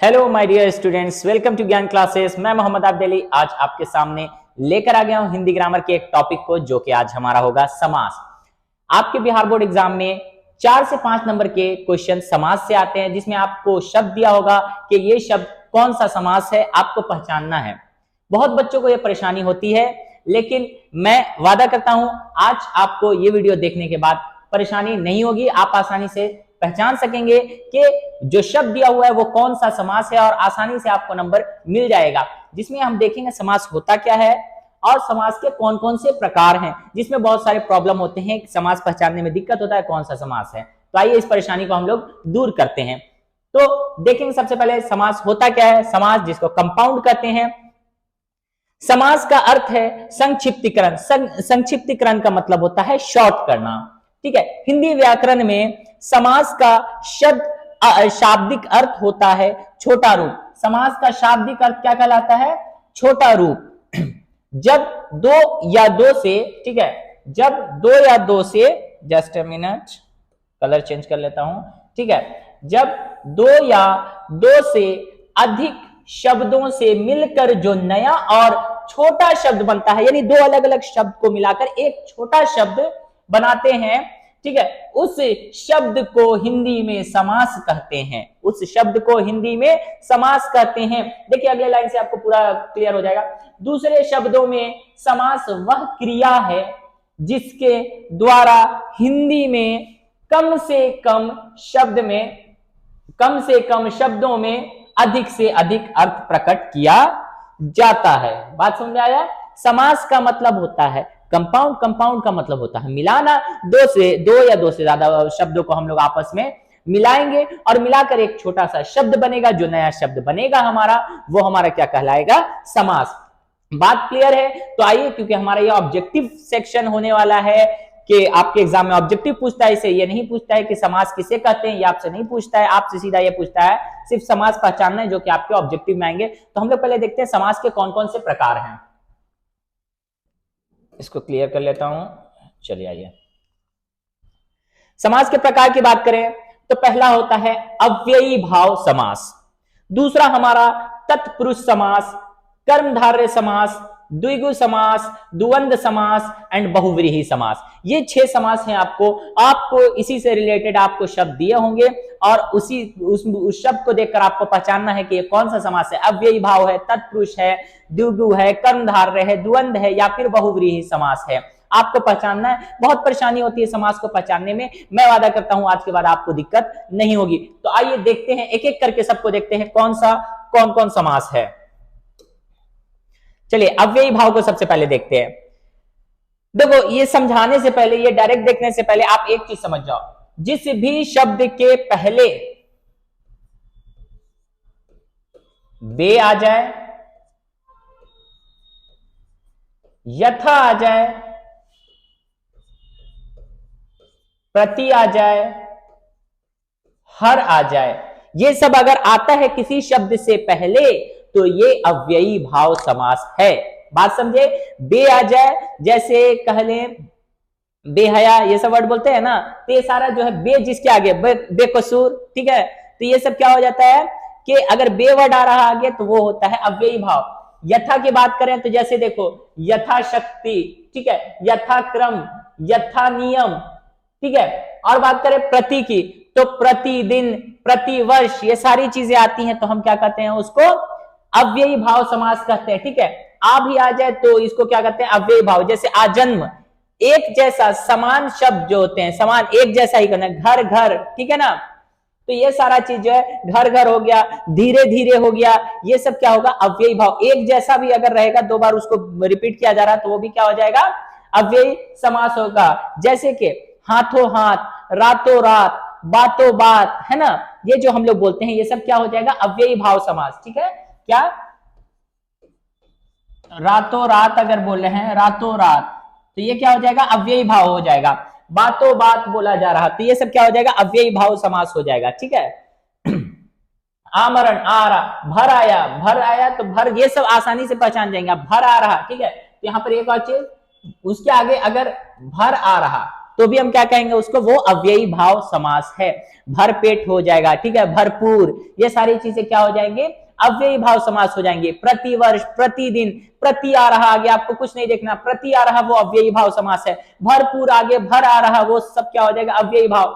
Hello my dear students, welcome to Gyan classes. मैं मोहम्मद आबदेली आज आपके सामने लेकर आ गया हूं हिंदी ग्रामर के एक टॉपिक को, जो कि आज हमारा होगा समास। आपके बिहार बोर्ड एग्जाम में 4 से 5 नंबर के क्वेश्चन समास से आते हैं, जिसमें आपको शब्द दिया होगा कि ये शब्द कौन सा समास है, आपको पहचानना है। बहुत बच्चों को यह परेशानी होती है, लेकिन मैं वादा करता हूं आज आपको ये वीडियो देखने के बाद परेशानी नहीं होगी। आप आसानी से पहचान सकेंगे कि जो शब्द दिया हुआ है वो कौन सा समास है और आसानी से आपको नंबर मिल जाएगा, जिसमें हम देखेंगे समास होता क्या है और समास के कौन कौन से प्रकार हैं, जिसमें बहुत सारे प्रॉब्लम होते हैं, समास पहचानने में दिक्कत होता है कौन सा समास है। तो आइए इस परेशानी को हम लोग दूर करते हैं। तो देखेंगे सबसे पहले समास होता क्या है। समास जिसको कंपाउंड कहते हैं। समास का अर्थ है संक्षिप्तीकरण। संक्षिप्तीकरण का मतलब होता है शॉर्ट करना। ठीक है, हिंदी व्याकरण में समास का शाब्दिक अर्थ होता है छोटा रूप। समास का शाब्दिक अर्थ क्या कहलाता है? छोटा रूप। जब दो या दो से, ठीक है, जब दो या दो से, just a minute, colour change कर लेता हूं, ठीक है, जब दो या दो से अधिक शब्दों से मिलकर जो नया और छोटा शब्द बनता है, यानी दो अलग अलग शब्द को मिलाकर एक छोटा शब्द बनाते हैं, ठीक है, उस शब्द को हिंदी में समास कहते हैं। उस शब्द को हिंदी में समास कहते हैं। देखिए अगले लाइन से आपको पूरा क्लियर हो जाएगा। दूसरे शब्दों में समास वह क्रिया है जिसके द्वारा हिंदी में कम से कम शब्दों में अधिक से अधिक अर्थ प्रकट किया जाता है। बात समझ में आया? समास का मतलब होता है कंपाउंड। कंपाउंड का मतलब होता है मिलाना। दो या दो से ज्यादा शब्दों को हम लोग आपस में मिलाएंगे और मिलाकर एक छोटा सा शब्द बनेगा। जो नया शब्द बनेगा हमारा, वो हमारा क्या कहलाएगा? समास। बात क्लियर है? तो आइए, क्योंकि हमारा ये ऑब्जेक्टिव सेक्शन होने वाला है कि आपके एग्जाम में ऑब्जेक्टिव पूछता है, इसे ये नहीं पूछता है कि समास किसे कहते हैं, ये आपसे नहीं पूछता है, आपसे सीधा ये पूछता है सिर्फ समास पहचानना है, जो कि आपके ऑब्जेक्टिव में आएंगे। तो हम लोग पहले देखते हैं समास के कौन कौन से प्रकार हैं। इसको क्लियर कर लेता हूं। चलिए आइए, समास के प्रकार की बात करें तो पहला होता है अव्ययी भाव समास। दूसरा हमारा तत्पुरुष समास, कर्मधारय समास, द्विगु समास, द्वंद्व समास एंड बहुव्रीहि समास। ये 6 समास हैं। आपको इसी से रिलेटेड आपको शब्द दिए होंगे और उस शब्द को देखकर आपको पहचानना है कि ये कौन सा समास है। अव्ययी भाव है, तत्पुरुष है, द्विगु है, कर्मधारय है, द्वंद्व है या फिर बहुव्रीहि समास है। आपको पहचानना है। बहुत परेशानी होती है समास को पहचानने में। मैं वादा करता हूं आज के बाद आपको दिक्कत नहीं होगी। तो आइए देखते हैं, एक एक करके सबको देखते हैं कौन कौन समास है। चलिए अव्ययी भाव को सबसे पहले देखते हैं। देखो, ये समझाने से पहले, ये डायरेक्ट देखने से पहले आप एक चीज समझ जाओ। जिस भी शब्द के पहले बे आ जाए, यथा आ जाए, प्रति आ जाए, हर आ जाए, ये सब अगर आता है किसी शब्द से पहले तो ये अव्ययी भाव समास है। बात समझे? बे आ जाए, जैसे कह लें बेहया, ये सब वर्ड बोलते हैं ना, तो ये सारा जो है बे जिसके आगे, बेकसूर, ठीक है, तो ये सब क्या हो जाता है कि अगर बे वर्ड आ रहा आगे तो वो होता है अव्ययी भाव। यथा की बात करें तो जैसे देखो यथाशक्ति, ठीक है, यथाक्रम, यथा नियम, ठीक है। और बात करें प्रति की तो प्रतिदिन, प्रतिवर्ष, ये सारी चीजें आती हैं, तो हम क्या कहते हैं? उसको अव्ययी भाव समास कहते हैं। ठीक है, आ भी आ जाए तो इसको क्या कहते हैं? अव्ययी भाव। जैसे आजन्म, एक जैसा, समान शब्द जो होते हैं, समान एक जैसा ही करना, घर घर, ठीक है ना, तो ये सारा चीज जो है, घर घर हो गया, धीरे धीरे हो गया, ये सब क्या होगा? अव्ययी भाव। एक जैसा भी अगर रहेगा, 2 बार उसको रिपीट किया जा रहा है, तो वो भी क्या हो जाएगा? अव्ययी समास होगा। जैसे कि हाथों हाथ, रातों रात, बातों बात, है ना, ये जो हम लोग बोलते हैं, ये सब क्या हो जाएगा? अव्ययी भाव समास। ठीक है, क्या रातों रात अगर बोल रहे हैं, रातों रात, तो ये क्या हो जाएगा? अव्ययी भाव हो जाएगा। बातों बात बोला जा रहा, तो ये सब क्या हो जाएगा? अव्ययी भाव समास हो जाएगा। ठीक है, आमरण, आ रहा, भर आया, तो भर, ये सब आसानी से पहचान जाएंगे आप, भर आ रहा। ठीक है, तो यहां पर एक और चीज, उसके आगे अगर भर आ रहा तो भी हम क्या कहेंगे उसको, वो अव्ययी भाव समास है। भरपेट हो जाएगा, ठीक है, भरपूर, ये सारी चीजें क्या हो जाएंगे, अव्ययी भाव समास हो जाएंगे। प्रतिवर्ष, प्रतिदिन, प्रति आ रहा, आगे आपको कुछ नहीं देखना, प्रति आ रहा वो अव्ययी भाव समास है। भरपूर, आगे भर आ रहा, वो सब क्या हो जाएगा, अव्ययी भाव।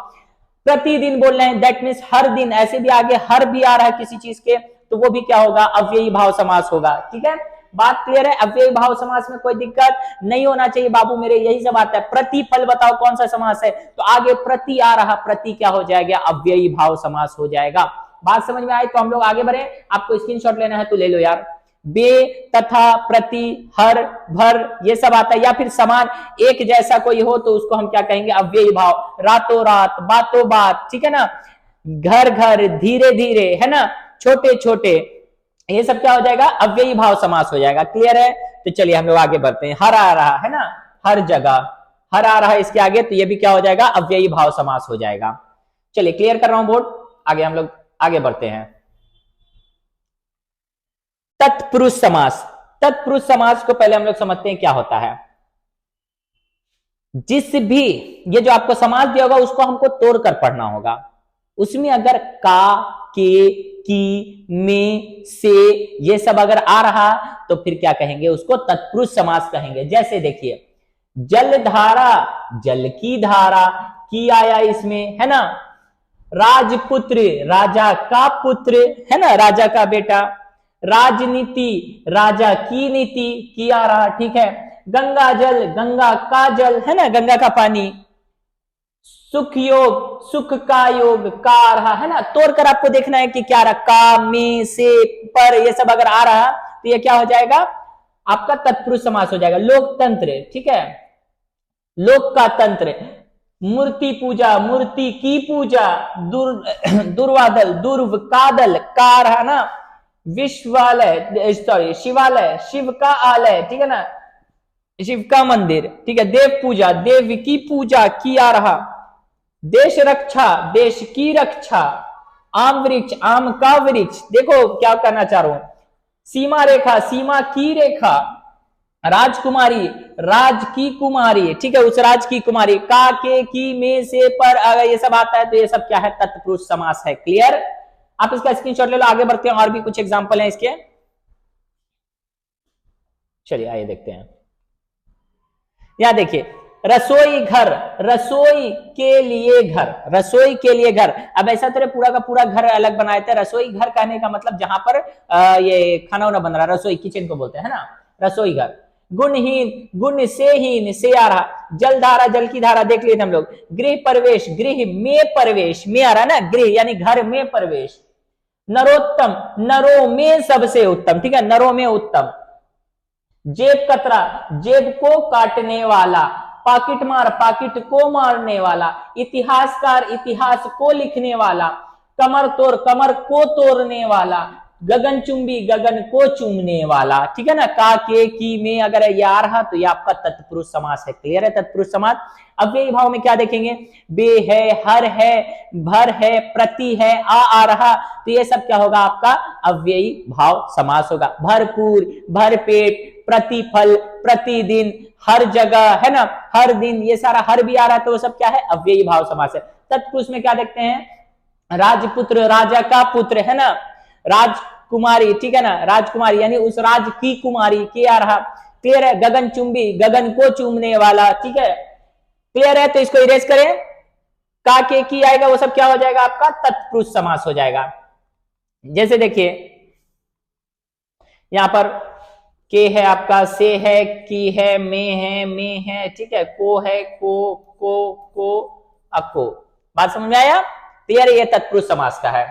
प्रतिदिन बोल रहे हैं, दैट मीन्स हर दिन, ऐसे भी आगे हर भी आ रहा है किसी चीज के, तो वो भी क्या होगा, अव्ययी भाव समास होगा। ठीक है, बात क्लियर है। अव्ययी भाव समास में कोई दिक्कत नहीं होना चाहिए बाबू मेरे, यही सब आता है। प्रतिफल बताओ कौन सा समास है, तो आगे प्रति आ रहा, प्रति क्या हो जाएगा, अव्ययी भाव समास हो जाएगा। बात समझ में आई तो हम लोग आगे बढ़े। आपको स्क्रीनशॉट लेना है तो ले लो यार। बे, तथा, प्रति, हर, भर, ये सब आता है। या फिर समान, एक जैसा कोई हो तो उसको हम क्या कहेंगे, अव्ययी भाव। रातों रात, बातों बात, ठीक है ना, घर घर, धीरे धीरे, है ना, छोटे छोटे, ये सब क्या हो जाएगा, अव्ययी भाव समास हो जाएगा। क्लियर है, तो चलिए हम लोग आगे बढ़ते हैं। हर आ रहा है ना, हर जगह हर आ रहा है इसके आगे, तो ये भी क्या हो जाएगा, अव्ययी भाव समास हो जाएगा। चलिए क्लियर कर रहा हूं बोर्ड, आगे हम लोग आगे बढ़ते हैं। तत्पुरुष समास। तत्पुरुष समास को पहले हम लोग समझते हैं क्या होता है। जिस भी, ये जो आपको समास दिया होगा उसको हमको तोड़कर पढ़ना होगा। उसमें अगर का, के, की, में, से, ये सब अगर आ रहा तो फिर क्या कहेंगे उसको, तत्पुरुष समास कहेंगे। जैसे देखिए, जल धारा, जल की धारा, की आया इसमें, है ना। राजपुत्र, राजा का पुत्र, है ना, राजा का बेटा। राजनीति, राजा की नीति, की आ रहा, ठीक है। गंगा जल, गंगा का जल, है ना, गंगा का पानी। सुख योग, सुख का योग, का आ रहा, है ना। तोड़कर आपको देखना है कि क्या आ रहा, का, में, से, पर, ये सब अगर आ रहा तो ये क्या हो जाएगा, आपका तत्पुरुष समास हो जाएगा। लोकतंत्र, ठीक है, लोक का तंत्र। मूर्ति पूजा, मूर्ति की पूजा। दुर्वादल, दुर्व, कादल, का रहा ना। विश्वालय, सॉरी शिवालय, शिव का आलय, ठीक है ना, शिव का मंदिर, ठीक है। देव पूजा, देव की पूजा, की आ रहा। देश रक्षा, देश की रक्षा। आम वृक्ष, आम का वृक्ष, देखो क्या करना चाह रहा हूं। सीमा रेखा, सीमा की रेखा। राजकुमारी, राज की कुमारी, ठीक है, उस राज की कुमारी। का, के, की, में, से, पर, अगर ये सब आता है तो ये सब क्या है, तत्पुरुष समास है। क्लियर, आप इसका स्क्रीनशॉट ले लो, आगे बढ़ते हैं। और भी कुछ एग्जांपल हैं इसके, चलिए आइए देखते हैं। यहां देखिए, रसोई घर, रसोई के लिए घर, रसोई के लिए घर। अब ऐसा तो पूरा का पूरा घर अलग बनाए थे। रसोई घर कहने का मतलब जहां पर ये खाना वाना बन रहा, रसोई किचन को बोलते हैं ना, रसोई घर। गुणहीन, गुण से हीन, से आ रहा। जलधारा, जल की धारा देख लिए हम लोग। गृह प्रवेश, गृह में प्रवेश, में आ रहा ना, गृह यानी घर में प्रवेश। नरोत्तम, नरों में सबसे उत्तम, ठीक है, नरों में उत्तम। जेब कतरा, जेब को काटने वाला। पाकिट मार, पाकिट को मारने वाला। इतिहासकार, इतिहास को लिखने वाला। कमर तोड़, कमर को तोड़ने वाला। गगनचुंबी, गगन को चूमने वाला, ठीक है ना। का, के, की, में अगर ये आ रहा तो ये आपका तत्पुरुष समास है। क्लियर है, तत्पुरुष समास। अव्ययी भाव में क्या देखेंगे, बे है, हर है, भर है, प्रति है, आ रहा, तो ये सब क्या होगा, आपका अव्ययी भाव समास होगा। भरपूर, भरपेट, प्रतिफल, प्रतिदिन, हर जगह, है ना, हर दिन, ये सारा हर भी आ रहा है तो वो सब क्या है, अव्ययी भाव समास है। तत्पुरुष में क्या देखते हैं, राजपुत्र, राजा का पुत्र, है ना। राजकुमारी, ठीक है ना, राजकुमारी यानी उस राज की कुमारी, के आ रहा। क्लियर है। गगनचुंबी, गगन को चूमने वाला, ठीक है। क्लियर है, तो इसको इरेज करें। का, के, की आएगा, वो सब क्या हो जाएगा, आपका तत्पुरुष समास हो जाएगा। जैसे देखिए यहां पर के है आपका, से है, की है, में है, ठीक है, को है, को, अको। बात समझ में आया। क्लियर है, ये तत्पुरुष समास का है।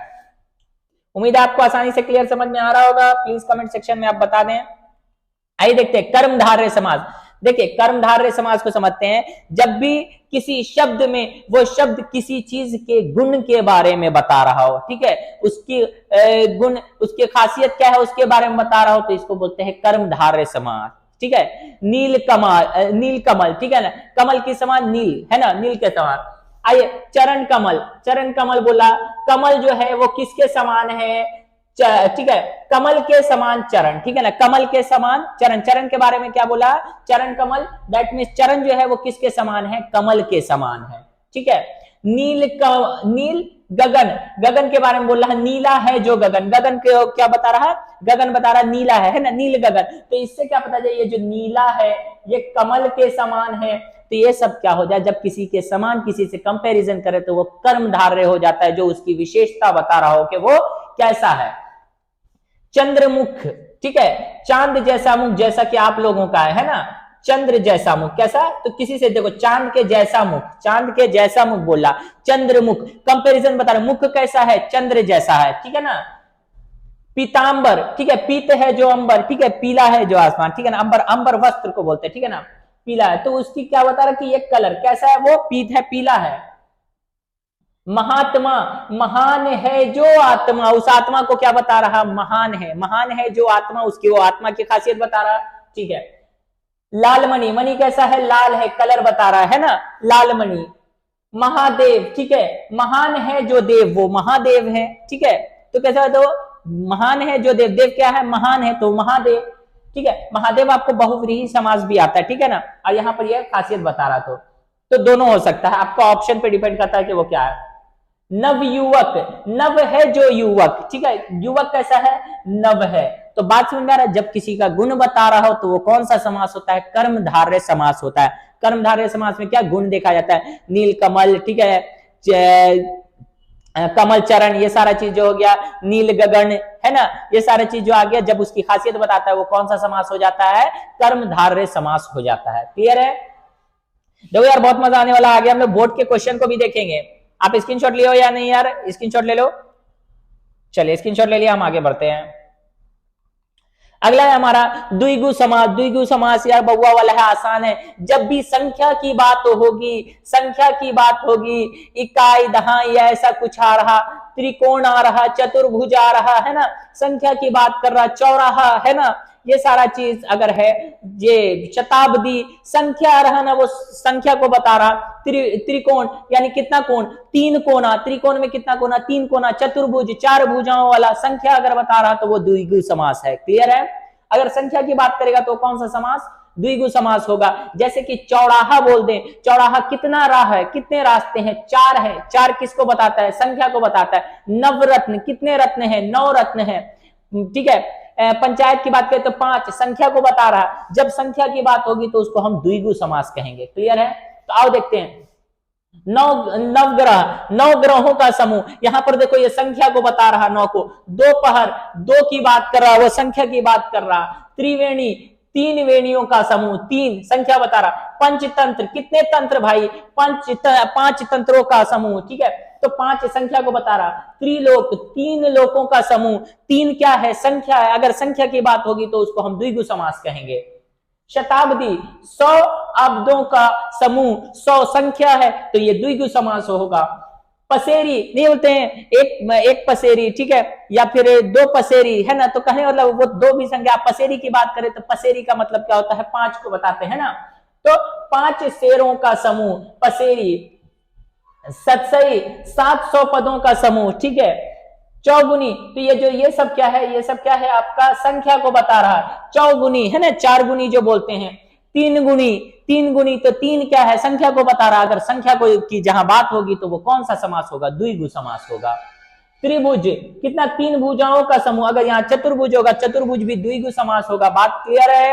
उम्मीद है आपको आसानी से क्लियर समझ में आ रहा होगा। प्लीज कमेंट सेक्शन में आप बता दें। आइए देखते हैं कर्मधारय समास। देखिए, कर्मधारय समास को समझते हैं। जब भी किसी शब्द में वो शब्द किसी चीज के गुण के बारे में बता रहा हो, ठीक है, उसकी गुण, उसकी खासियत क्या है उसके बारे में बता रहा हो, तो इसको बोलते हैं कर्मधारय समास, ठीक है। नील कमल, नील कमल, ठीक है ना, कमल के समान नील, है ना, नील के समान। आइए चरण कमल, चरण कमल बोला, कमल जो है वो किसके समान है, ठीक है, कमल के समान चरण, ठीक है ना, कमल के समान चरण, चरण के बारे में क्या बोला, चरण कमल, दैट मीन्स चरण जो है वो किसके समान है, कमल के समान है, ठीक है। नील गगन, गगन के बारे में बोल रहा है, नीला है जो गगन, गगन के क्या बता रहा है, गगन बता रहा नीला है ना, नील गगन। तो इससे क्या पता चले ये जो नीला है ये कमल के समान है। तो ये सब क्या हो जाए, जब किसी के समान किसी से कंपैरिजन करे तो वो कर्मधारय हो जाता है, जो उसकी विशेषता बता रहा हो कि वो कैसा है। चंद्रमुख, ठीक है, चांद जैसा मुख, जैसा कि आप लोगों का है ना, चंद्र जैसा मुख, कैसा, तो किसी से देखो चांद के जैसा मुख, चांद के जैसा मुख बोला, चंद्रमुख, कंपैरिजन बता रहा, मुख कैसा है, चंद्र जैसा है, ठीक है ना। पीतांबर, ठीक है, पीत है जो अंबर, ठीक है, पीला है जो आसमान, ठीक है ना, अंबर, अंबर वस्त्र को बोलते हैं, ठीक है ना, पीला है, तो उसकी क्या बता रहा कि ये कलर कैसा है, वो पीत है, पीला है। महात्मा, महान है जो आत्मा, उस आत्मा को क्या बता रहा, महान है, महान है जो आत्मा, उसकी वो आत्मा की खासियत बता रहा, ठीक है। लाल मणि, मणि कैसा है, लाल है, कलर बता रहा है ना, लाल मणि। महादेव, ठीक है, महान है जो देव, वो महादेव है, ठीक है, तो कैसा है, तो महान है जो देव, देव क्या है, महान है, तो महादेव, ठीक है। महादेव आपको बहुव्रीहि समास भी आता है, ठीक है ना, और यहाँ पर यह खासियत बता रहा, तो दोनों हो सकता है, आपका ऑप्शन पे डिपेंड करता है कि वो क्या है। नव युवक, नव है जो युवक, ठीक है, युवक कैसा है, नव है। तो बात समझ में आ रहा है, जब किसी का गुण बता रहा हो तो वो कौन सा समास होता है, कर्मधारय समास होता है। कर्मधारय समास में क्या गुण देखा जाता है, नील कमल, ठीक है, कमल चरण, ये सारा चीज जो हो गया, नील गगन, है ना, ये सारा चीज जो आ गया, जब उसकी खासियत बताता है वो कौन सा समास हो जाता है, कर्मधारय समास हो जाता है। क्लियर है, देखो यार बहुत मजा आने वाला, आगे हम लोग बोर्ड के क्वेश्चन को भी देखेंगे। आप स्क्रीनशॉट लियो या नहीं यार, स्क्रीनशॉट ले लो, चलिए स्क्रीनशॉट ले लिया, हम आगे बढ़ते हैं। अगला है हमारा द्विगु समास। द्विगु समास यार बउआ वाला है, आसान है, जब भी संख्या की बात होगी, संख्या की बात होगी, इकाई दहाई या ऐसा कुछ आ रहा, त्रिकोण आ रहा, चतुर्भुज आ रहा, है ना, संख्या की बात कर रहा, चौराहा, है ना, ये सारा चीज अगर है, ये शताब्दी, संख्या आ रहा ना, वो संख्या को बता रहा, त्रिकोण यानी कितना कोण, तीन कोना, त्रिकोण में कितना कोना, तीन कोना, चतुर्भुज, चार भुजाओं वाला संख्या अगर बता रहा तो वो द्विगु समास है। क्लियर है, अगर संख्या की बात करेगा तो कौन सा समास, द्विगु समास होगा। जैसे कि चौराहा बोल दें, चौराहा कितना राह है, कितने रास्ते हैं, चार है, चार किसको बताता है, संख्या को बताता है। नवरत्न, कितने रत्न है, 9 रत्न है, ठीक है। पंचायत की बात करें तो 5, संख्या को बता रहा, जब संख्या की बात होगी तो उसको हम द्विगु समास कहेंगे। क्लियर है, तो आओ देखते हैं। नवग्रह, 9 ग्रहों का समूह, यहां पर देखो ये संख्या को बता रहा, 9 को। दोपहर, 2 की बात कर रहा, वो संख्या की बात कर रहा। त्रिवेणी, 3 वेणियों का समूह, 3 संख्या बता रहा। पंचतंत्र, कितने तंत्र भाई, 5 तंत्रों का समूह, ठीक है, तो 5 संख्या को बता रहा। त्रिलोक, 3 लोकों का समूह, 3 क्या है, संख्या है, अगर संख्या की बात होगी तो उसको हम द्विगु समास कहेंगे। शताब्दी, 100 अब्दों का समूह, 100 संख्या है तो ये द्विगु समास होगा। पसेरी, नहीं बोलते हैं एक पसेरी, ठीक है, या फिर 2 पसेरी, है ना, तो कहने मतलब वो 2 भी संख्या। पसेरी की बात करें तो पसेरी का मतलब क्या होता है, 5 को बताते हैं ना, तो 5 शेरों का समूह पसेरी। सतसई, 700 पदों का समूह, ठीक है। चौगुनी, तो ये सब क्या है, ये सब क्या है, आपका संख्या को बता रहा है। चौगुनी है ना, 4 गुनी जो बोलते हैं। 3 गुनी, 3 गुनी, तो 3 क्या है, संख्या को बता रहा, अगर संख्या को की जहां बात होगी तो वो कौन सा समास होगा, द्विगु समास होगा। त्रिभुज, कितना, 3 भुजाओं का समूह, अगर यहाँ चतुर्भुज होगा, चतुर्भुज भी द्विगु समास होगा। बात क्लियर है,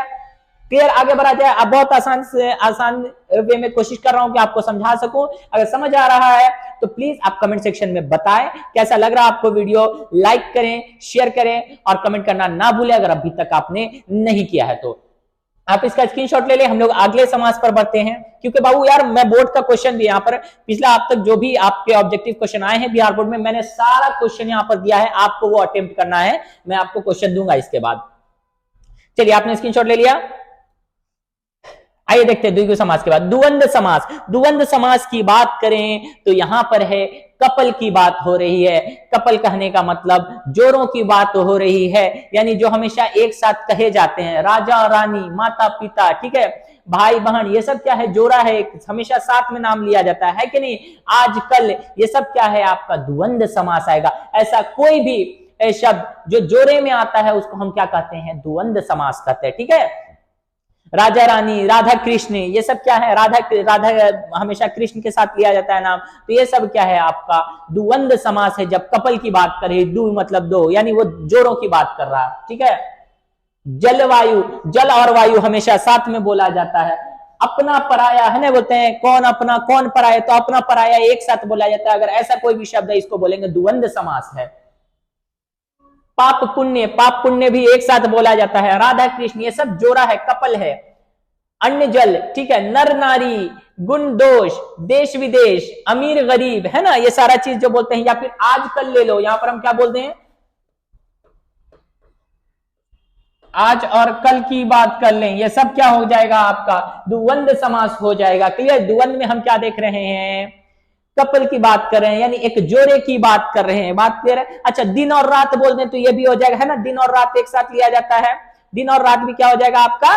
क्लियर, आगे बढ़ा जाए। अब बहुत आसान वे में कोशिश कर रहा हूं कि आपको समझा सकूं। अगर समझ आ रहा है तो प्लीज आप कमेंट सेक्शन में बताएं कैसा लग रहा है आपको वीडियो। लाइक करें, शेयर करें और कमेंट करना ना भूलें अगर अभी तक आपने नहीं किया है तो। आप इसका स्क्रीनशॉट ले लें, हम लोग अगले समास पर बढ़ते हैं, क्योंकि बाबू यार मैं बोर्ड का क्वेश्चन भी यहाँ पर पिछला अब तक जो भी आपके ऑब्जेक्टिव क्वेश्चन आए हैं बिहार बोर्ड में, मैंने सारा क्वेश्चन यहाँ पर दिया है, आपको वो अटेम्प्ट करना है। मैं आपको क्वेश्चन दूंगा इसके बाद। चलिए, आपने स्क्रीनशॉट ले लिया, आइए देखते हैं द्विगु समास के बाद द्वंद्व समास। द्वंद्व समास की बात करें तो यहां पर है कपल की बात हो रही है। कपल कहने का मतलब जोड़ों की बात हो रही है, यानी जो हमेशा एक साथ कहे जाते हैं, राजा और रानी, माता पिता, ठीक है, भाई बहन, ये सब क्या है, जोड़ा है, हमेशा साथ में नाम लिया जाता है कि नहीं, आजकल, ये सब क्या है आपका द्वंद्व समास आएगा। ऐसा कोई भी शब्द जो जोड़े में आता है उसको हम क्या कहते हैं, द्वंद्व समास कहते हैं। ठीक है, राजा रानी, राधा कृष्ण, ये सब क्या है, राधा राधा हमेशा कृष्ण के साथ लिया जाता है नाम, तो ये सब क्या है आपका द्वंद्व समास है। जब कपल की बात करें, दो मतलब दो, यानी वो जोड़ों की बात कर रहा है। ठीक है, जलवायु, जल और वायु हमेशा साथ में बोला जाता है। अपना पराया है ना, बोलते हैं कौन अपना कौन पराया, तो अपना पराया एक साथ बोला जाता है। अगर ऐसा कोई भी शब्द है इसको बोलेंगे द्वंद्व समास है। पाप पुण्य भी एक साथ बोला जाता है। राधा कृष्ण ये सब जोड़ा है, कपल है। अन्न जल, ठीक है, नर नारी, गुण दोष, देश विदेश, अमीर गरीब, है ना, ये सारा चीज जो बोलते हैं। या फिर आजकल ले लो, यहां पर हम क्या बोलते हैं, आज और कल की बात कर लें, ये सब क्या हो जाएगा आपका द्वंद्व समास हो जाएगा। क्लियर, द्वंद्व में हम क्या देख रहे हैं, कपल की बात कर रहे हैं, यानी एक जोड़े की बात कर रहे हैं। बात क्लियर है। अच्छा, दिन और रात बोल दें तो ये भी हो जाएगा, है ना, दिन और रात एक साथ लिया जाता है। दिन और रात भी क्या हो जाएगा आपका,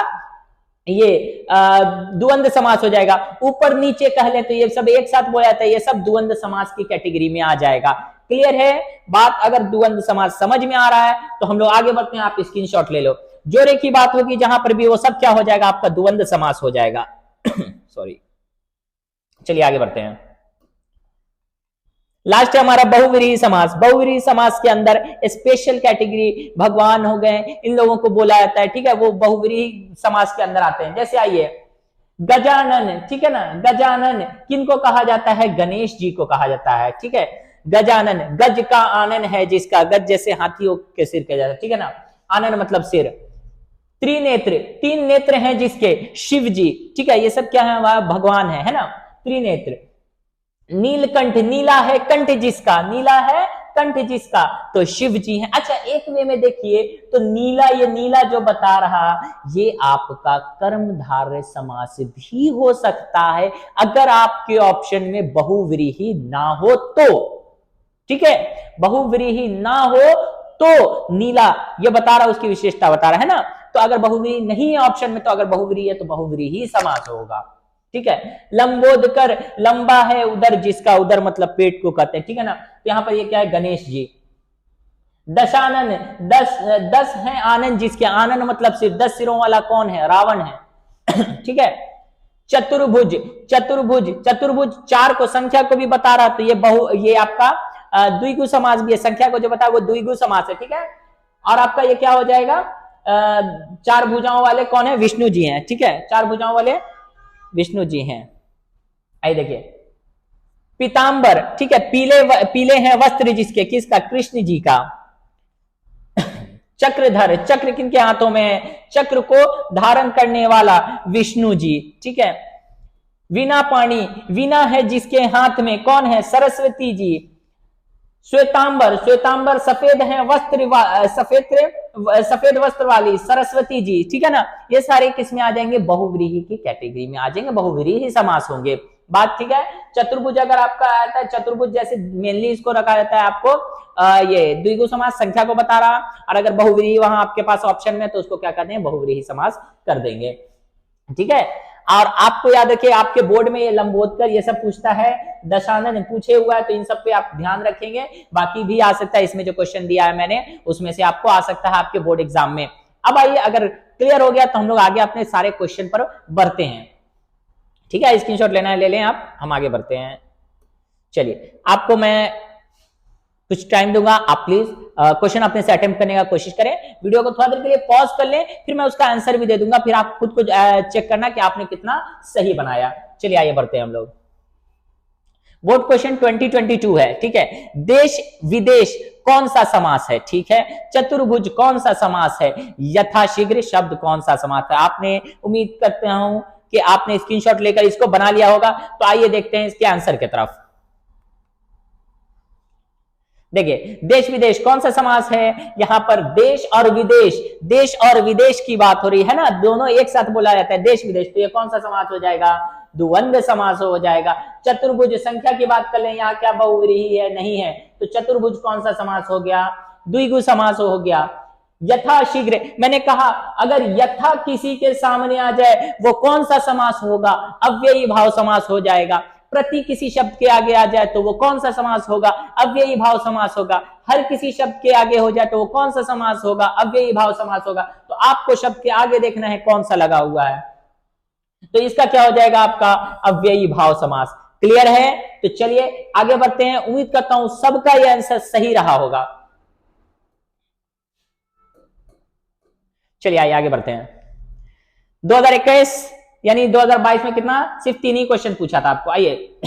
ये द्वंद्व समास हो जाएगा। ऊपर नीचे कह ले तो ये सब एक साथ बोला जाता है, ये सब द्वंद्व समास की कैटेगरी में आ जाएगा। क्लियर है बात। अगर द्वंद्व समास समझ में आ रहा है तो हम लोग आगे बढ़ते हैं, आप स्क्रीनशॉट ले लो। जोड़े की बात होगी जहां पर भी, वो सब क्या हो जाएगा आपका द्वंद्व समास हो जाएगा। सॉरी, चलिए आगे बढ़ते हैं। लास्ट है हमारा बहुव्रीहि समास। बहुव्रीहि समास के अंदर स्पेशल कैटेगरी भगवान हो गए, इन लोगों को बोला जाता है। ठीक है, वो बहुव्रीहि समास के अंदर आते हैं। जैसे आइए, गजानन, ठीक है ना, गजानन किनको कहा जाता है, गणेश जी को कहा जाता है। ठीक है, गजानन, गज का आनन है जिसका, गज जैसे हाथियों के सिर कहा जाता है। ठीक है ना, आनन मतलब सिर। त्रिनेत्र, तीन नेत्र हैं जिसके, शिव जी। ठीक है, ये सब क्या है, वह भगवान है ना, त्रिनेत्र। नीलकंठ, नीला है कंठ जिसका, नीला है कंठ जिसका, तो शिव जी हैं। अच्छा, एक वे में देखिए तो नीला, ये नीला जो बता रहा, ये आपका कर्मधारय समास भी हो सकता है अगर आपके ऑप्शन में बहुव्रीहि ना हो तो। ठीक है, बहुव्रीहि ना हो तो नीला ये बता रहा, उसकी विशेषता बता रहा है ना। तो अगर बहुव्रीहि नहीं है ऑप्शन में, तो अगर बहुव्रीहि है तो बहुव्रीहि समास होगा। ठीक है, लंबोदकर, लंबा है उदर जिसका, उदर मतलब पेट को कहते हैं। ठीक है ना, तो यहां पर ये क्या है, गणेश जी। दशानन, 10 है आनंद जिसके, आनंद मतलब सिर, 10 सिरों वाला कौन है, रावण है। ठीक है, चतुर्भुज, चतुर्भुज, चतुर्भुज 4 को, संख्या को भी बता रहा, तो ये आपका द्विगु समास भी है। संख्या को जो बता वो द्विगु समास है। ठीक है, और आपका ये क्या हो जाएगा, 4 भुजाओं वाले कौन है, विष्णु जी हैं। ठीक है, 4 भुजाओं वाले विष्णु जी हैं। आइए देखिए, पीतांबर, ठीक है, पीले हैं वस्त्र जिसके, किसका, कृष्ण जी का। चक्रधर, चक्र किनके हाथों में है, चक्र को धारण करने वाला विष्णु जी। ठीक है, वीणा पाणी, वीणा है जिसके हाथ में, कौन है, सरस्वती जी। श्वेतांबर, श्वेतांबर सफेद है वस्त्र, सफेद वस्त्र वाली सरस्वती जी। ठीक है ना, ये सारे किस में आ जाएंगे, बहुव्रीहि की कैटेगरी में आ जाएंगे, बहुव्रीहि समास होंगे। बात ठीक है। चतुर्भुज अगर आपका आता है, चतुर्भुज जैसे मेनली इसको रखा जाता है आपको ये द्विगु समास, संख्या को बता रहा, और अगर बहुव्रीहि वहां आपके पास ऑप्शन में तो उसको क्या कहते हैं, बहुव्रीहि समास कर देंगे। ठीक है, और आपको याद रखिए आपके बोर्ड में ये लंबोदकर ये सब पूछता है, दशानन पूछे हुआ है, तो इन सब पे आप ध्यान रखेंगे। बाकी भी आ सकता है, इसमें जो क्वेश्चन दिया है मैंने उसमें से आपको आ सकता है आपके बोर्ड एग्जाम में। अब आइए, अगर क्लियर हो गया तो हम लोग आगे अपने सारे क्वेश्चन पर बढ़ते हैं। ठीक है, स्क्रीनशॉट लेना है ले लें आप, हम आगे बढ़ते हैं। चलिए, आपको मैं कुछ टाइम दूंगा, आप प्लीज क्वेश्चन अपने से अटेम्प्ट करने का कोशिश करें। वीडियो को थोड़ा देर के लिए पॉज कर लें, फिर मैं उसका आंसर भी दे दूंगा, फिर आप खुद को चेक करना कि आपने कितना सही बनाया। चलिए आइए बढ़ते हैं हम लोग। बोर्ड क्वेश्चन 2022 है। ठीक है, देश विदेश कौन सा समास है, ठीक है, चतुर्भुज कौन सा समास है, यथाशीघ्र शब्द कौन सा समास है। आपने, उम्मीद करता हूं कि आपने स्क्रीनशॉट लेकर इसको बना लिया होगा। तो आइए देखते हैं इसके आंसर की तरफ। देखिए, देश विदेश कौन सा समास है, यहां पर देश और विदेश की बात हो रही है ना, दोनों एक साथ बोला जाता है, देश विदेश, तो ये कौन सा समास हो जाएगा, द्वंद्व समास हो जाएगा। चतुर्भुज, संख्या की बात कर लें, यहाँ क्या बहुव्रीहि है, नहीं है, तो चतुर्भुज कौन सा समास हो गया, द्विगु समास हो गया। यथाशीघ्र, मैंने कहा अगर यथा किसी के सामने आ जाए वो कौन सा समास होगा, अव्ययी भाव समास हो जाएगा। प्रति किसी शब्द के आगे आ जाए तो वो कौन सा समास होगा? अव्ययी भाव समास होगा। हर किसी शब्द के आगे हो जाए तो वो कौन सा समास होगा? अव्ययी भाव समास होगा। तो आपको शब्द के आगे देखना है कौन सा लगा हुआ है, तो इसका क्या हो जाएगा? आपका अव्ययी भाव समास। क्लियर है? तो चलिए आगे बढ़ते हैं। उम्मीद करता हूं सबका यह आंसर सही रहा होगा। चलिए आइए आगे बढ़ते हैं। 2021 यानी 2022 में कितना? सिर्फ 3 ही क्वेश्चन पूछा था आपको। आइए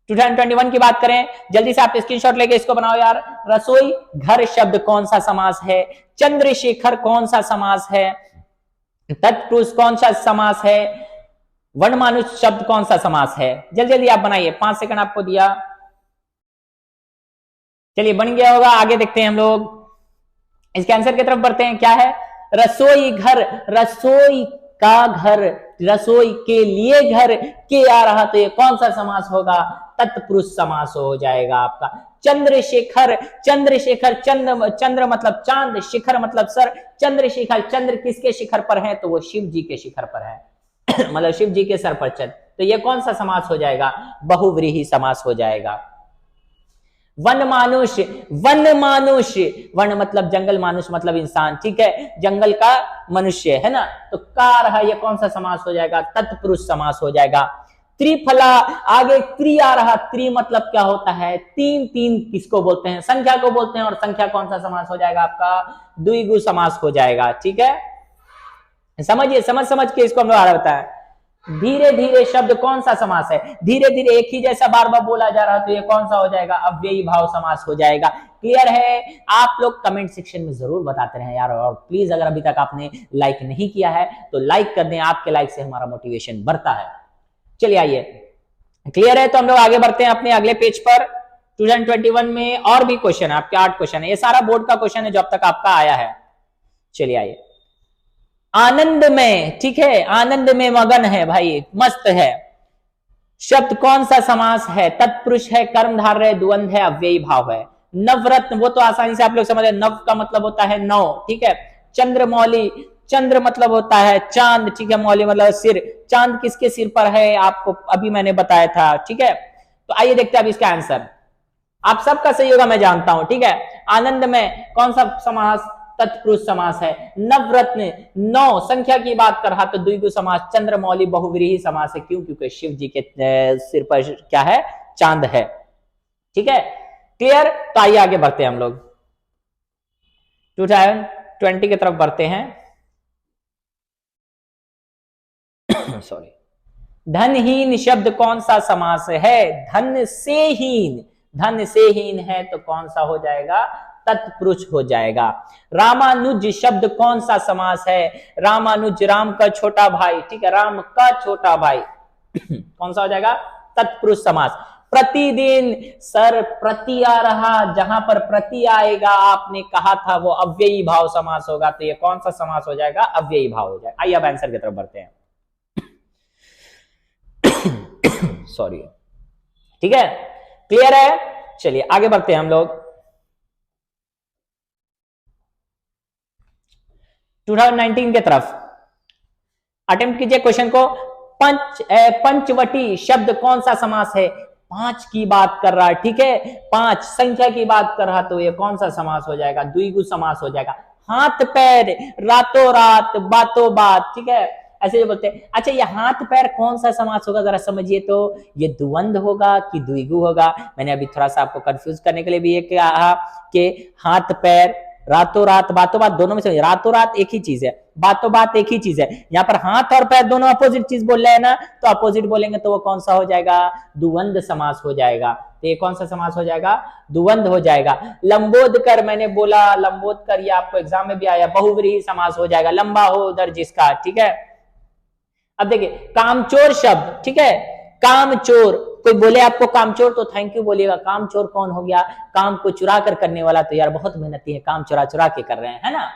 2021 की बात करें, जल्दी से आप स्क्रीनशॉट लेके इसको बनाओ यार। रसोई घर शब्द कौन सा समास है? चंद्रशेखर कौन सा समास है? तत्पुरुष कौन सा समास है? वनमानुष शब्द कौन सा समास है? जल्दी जल्दी आप बनाइए, 5 सेकंड आपको दिया। चलिए बन गया होगा। आगे देखते हैं हम लोग, इसके आंसर की तरफ बढ़ते हैं। क्या है? रसोई घर, रसोई का घर, रसोई के लिए घर के आ रहा तो ये कौन सा समास होगा? तत्पुरुष समास हो जाएगा आपका। चंद्रशेखर, चंद्रशेखर, चंद्र मतलब चांद, शिखर मतलब सर। चंद्रशेखर, चंद्र किसके शिखर पर है? तो वो शिव जी के शिखर पर है मतलब शिव जी के सर पर चंद्र। तो ये कौन सा समास हो जाएगा? बहुव्रीहि समास हो जाएगा। वन मानुष, वन मानुष, वन मतलब जंगल, मानुष मतलब इंसान, ठीक है, जंगल का मनुष्य है ना। तो कार है, ये कौन सा समास हो जाएगा? तत्पुरुष समास हो जाएगा। त्रिफला, आगे त्रि आ रहा, त्रि मतलब क्या होता है? तीन, तीन किसको बोलते हैं? संख्या को बोलते हैं। और संख्या कौन सा समास हो जाएगा आपका? द्विगु समास हो जाएगा। ठीक है, समझिए, समझ के इसको हम लोग आगे बताएं। धीरे धीरे शब्द कौन सा समास है? धीरे धीरे एक ही जैसा बार बार बोला जा रहा है तो ये कौन सा हो जाएगा? अव्ययी भाव समास हो जाएगा। क्लियर है? आप लोग कमेंट सेक्शन में जरूर बताते रहे यार, और प्लीज अगर अभी तक आपने लाइक नहीं किया है तो लाइक कर दें, आपके लाइक से हमारा मोटिवेशन बढ़ता है। चलिए आइए, क्लियर है? तो हम लोग आगे बढ़ते हैं अपने अगले पेज पर। 2021 में और भी क्वेश्चन है आपके, 8 क्वेश्चन है। ये सारा बोर्ड का क्वेश्चन है जो अब तक आपका आया है। चलिए आइए, आनंद में, ठीक है, आनंद में मगन है भाई, मस्त है। शब्द कौन सा समास है? तत्पुरुष है, कर्मधारय, द्वंद्व है, अव्ययी भाव है। नवरत्न, वो तो आसानी से आप लोग समझ रहे, नव का मतलब होता है 9, ठीक है। चंद्रमौली, चंद्र मतलब होता है चांद, ठीक है, मौली मतलब सिर। चांद किसके सिर पर है? आपको अभी मैंने बताया था, ठीक है। तो आइए देखते हैं अब इसका आंसर। आप सबका सही होगा मैं जानता हूं, ठीक है। आनंद में कौन सा समास? तत्पुरुष समास है। नवरत्न, 9 संख्या की बात कर रहा तो द्विगु समास। चंद्रमौली बहुव्रीहि समास है। क्यों? क्योंकि शिव जी के सिर पर क्या है? चांद है। ठीक है, क्लियर? तो आइए आगे बढ़ते हैं हम लोग, 2020 की तरफ बढ़ते हैं। सॉरी, धनहीन शब्द कौन सा समास है? धन से हीन, धन से हीन है तो कौन सा हो जाएगा? तत्पुरुष हो जाएगा। रामानुज शब्द कौन सा समास है? रामानुज, राम का छोटा भाई, ठीक है, राम का छोटा भाई कौन सा हो जाएगा? तत्पुरुष समास। प्रतिदिन, सर प्रति आ रहा, जहां पर प्रति आएगा आपने कहा था वो अव्ययी भाव समास होगा, तो ये कौन सा समास हो जाएगा? अव्ययी भाव हो जाएगा। आइए अब आंसर की तरफ बढ़ते हैं। सॉरी, ठीक है, क्लियर है? चलिए आगे बढ़ते हैं हम लोग। 2019 की तरफ अटेम्प्ट कीजिए क्वेश्चन को। पंचवटी शब्द कौन सा समास है? 5 की बात कर रहा है, ठीक है, 5 संख्या की बात कर रहा तो ये कौन सा समास हो जाएगा? द्विगु समास हो जाएगा। हाथ पैर, रातों रात, बातों बात, ठीक है, ऐसे जो बोलते हैं। अच्छा, ये हाथ पैर कौन सा समास होगा जरा समझिए तो। ये द्वंद्व होगा कि द्विगु होगा? मैंने अभी थोड़ा सा आपको कंफ्यूज करने के लिए भी ये कहा कि हाथ पैर, रातों रात, बातों बात, दोनों में से रातों रात एक ही चीज है, बातों बात एक ही चीज है। यहाँ पर हाथ और पैर दोनों अपोजिट चीज बोल रहे हैं ना, तो अपोजिट बोलेंगे तो वो कौन सा हो जाएगा? द्वंद्व समास हो जाएगा। तो ये कौन सा समास हो जाएगा? द्वंद्व हो जाएगा। लंबोदकर, मैंने बोला लंबोदकर, ये आपको एग्जाम में भी आया, बहुव्रीहि समास हो जाएगा। लंबा हो उधर जिसका, ठीक है। अब देखिए, कामचोर शब्द, ठीक है, कामचोर, कोई बोले आपको कामचोर तो थैंक यू बोलिएगा। कामचोर कौन हो गया? काम को चुरा कर करने वाला, तो यार बहुत मेहनती है, काम चुरा चुरा के कर रहे हैं, है ना।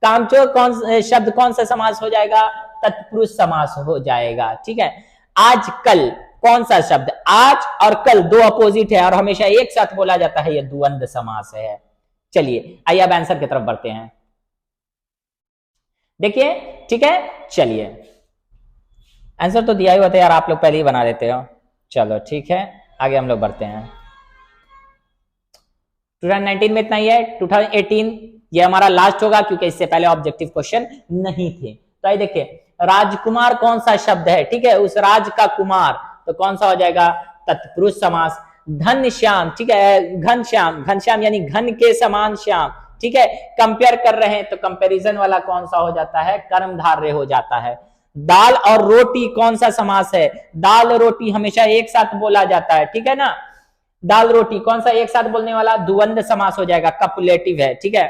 कामचोर कौन शब्द कौन सा समास हो जाएगा? तत्पुरुष समास हो जाएगा, ठीक है। आज कल कौन सा शब्द? आज और कल दो अपोजिट है और हमेशा एक साथ बोला जाता है, ये द्वंद्व समास है। चलिए आइए अब आंसर की तरफ बढ़ते हैं। देखिए, ठीक है, चलिए आंसर तो दिया ही होता है यार, आप लोग पहले ही बना देते हो। चलो ठीक है, आगे हम लोग बढ़ते हैं। 2019 में इतना ही है। 2018 ये हमारा लास्ट होगा क्योंकि इससे पहले ऑब्जेक्टिव क्वेश्चन नहीं थे। तो आइए देखिए, राजकुमार कौन सा शब्द है, ठीक है, उस राज का कुमार, तो कौन सा हो जाएगा, तत्पुरुष समास। घनश्याम, ठीक है, घनश्याम, घनश्याम यानी घन के समान श्याम, ठीक है, कंपेयर कर रहे हैं तो कंपैरिजन वाला कौन सा हो जाता है, कर्मधारय हो जाता है। दाल और रोटी कौन सा समास है, दाल रोटी हमेशा एक साथ बोला जाता है, ठीक है ना, दाल रोटी कौन सा एक साथ बोलने वाला, द्वंद्व समास हो जाएगा, कपुलेटिव है, ठीक है।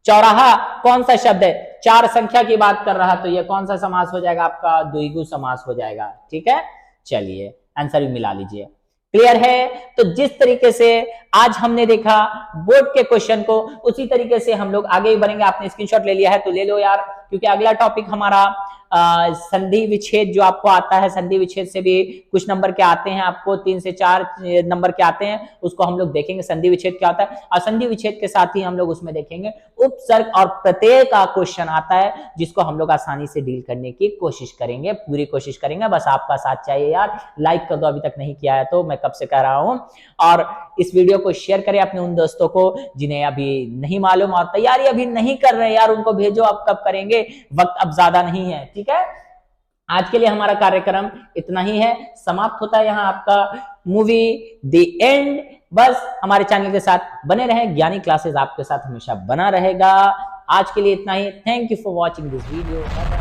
चौराहा कौन सा शब्द है, चार संख्या की बात कर रहा, तो ये कौन सा समास हो जाएगा आपका, द्विगु समास हो जाएगा, ठीक है। चलिए आंसर भी मिला लीजिए। क्लियर है। तो जिस तरीके से आज हमने देखा बोर्ड के क्वेश्चन को, उसी तरीके से हम लोग आगे ही बढ़ेंगे। आपने स्क्रीनशॉट ले लिया है तो ले लो यार, क्योंकि अगला टॉपिक हमारा संधि विच्छेद जो आपको आता है, संधि विच्छेद से भी कुछ नंबर के आते हैं, आपको 3 से 4 नंबर के आते हैं, उसको हम लोग देखेंगे संधि विच्छेद क्या होता है। और संधि विच्छेद के साथ ही हम लोग उसमें देखेंगे उपसर्ग और प्रत्यय का क्वेश्चन आता है, जिसको हम लोग आसानी से डील करने की कोशिश करेंगे, पूरी कोशिश करेंगे। बस आपका साथ चाहिए यार, लाइक कर दो अभी तक नहीं किया है तो, मैं कब से कह रहा हूं। और इस वीडियो को शेयर करें अपने उन दोस्तों को जिन्हें अभी नहीं मालूम और तैयारी अभी नहीं कर रहे यार, उनको भेजो, अब कब करेंगे, वक्त अब ज्यादा नहीं है, ठीक है। आज के लिए हमारा कार्यक्रम इतना ही है, समाप्त होता है यहाँ आपका मूवी द एंड। बस हमारे चैनल के साथ बने रहें, ज्ञानी क्लासेस आपके साथ हमेशा बना रहेगा। आज के लिए इतना ही। Thank you for watching this video.